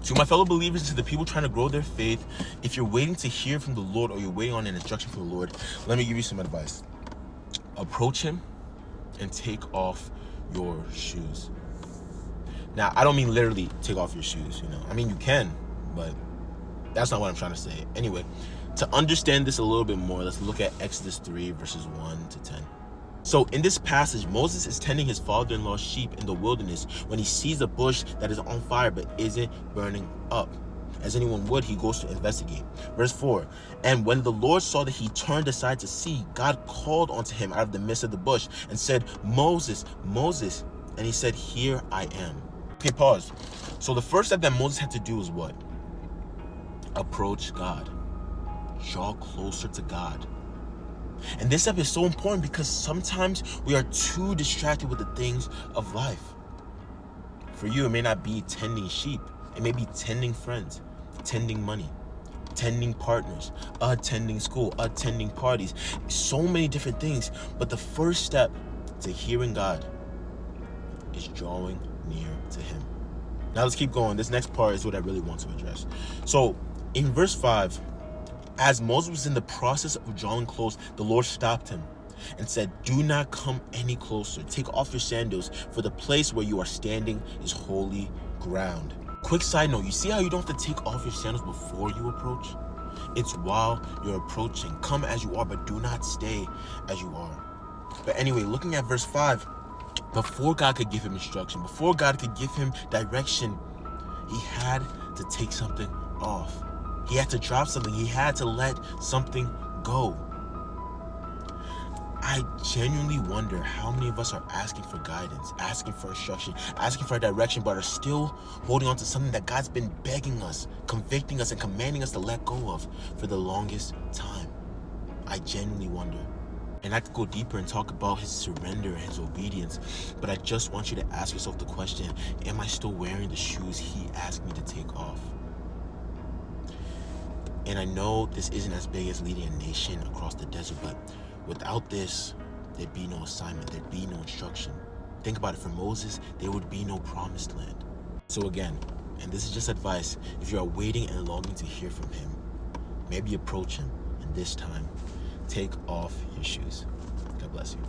To my fellow believers, to the people trying to grow their faith, if you're waiting to hear from the Lord or you're waiting on an instruction from the Lord, let me give you some advice. Approach him and take off your shoes. Now, I don't mean literally take off your shoes, I mean, you can, but that's not what I'm trying to say. Anyway, to understand this a little bit more, let's look at Exodus 3, verses 1 to 10. So in this passage, Moses is tending his father-in-law's sheep in the wilderness when he sees a bush that is on fire but isn't burning up. As anyone would, he goes to investigate. Verse 4, and when the Lord saw that he turned aside to see, God called unto him out of the midst of the bush and said, Moses, Moses. And he said, here I am. Okay, pause. So the first step that Moses had to do is what? Approach God. Draw closer to God. And this step is so important because sometimes we are too distracted with the things of life. For you, it may not be tending sheep. It may be tending friends, tending money, tending partners, attending school, attending parties. So many different things. But the first step to hearing God is drawing near to him. Now let's keep going. This next part is what I really want to address. So in verse 5, as Moses was in the process of drawing close, the Lord stopped him and said, do not come any closer. Take off your sandals, for the place where you are standing is holy ground. Quick side note, you see how you don't have to take off your sandals before you approach? It's while you're approaching. Come as you are, but do not stay as you are. But anyway, looking at verse 5, before God could give him instruction, before God could give him direction, he had to take something off. He had to drop something. He had to let something go. I genuinely wonder how many of us are asking for guidance, asking for instruction, asking for direction, but are still holding on to something that God's been begging us, convicting us, and commanding us to let go of for the longest time. I genuinely wonder. And I could go deeper and talk about his surrender and his obedience, but I just want you to ask yourself the question, am I still wearing the shoes he asked me to take off? And I know this isn't as big as leading a nation across the desert, but without this, there'd be no assignment, there'd be no instruction. Think about it, for Moses, there would be no promised land. So again, and this is just advice, if you are waiting and longing to hear from him, maybe approach him, and this time, take off your shoes. God bless you.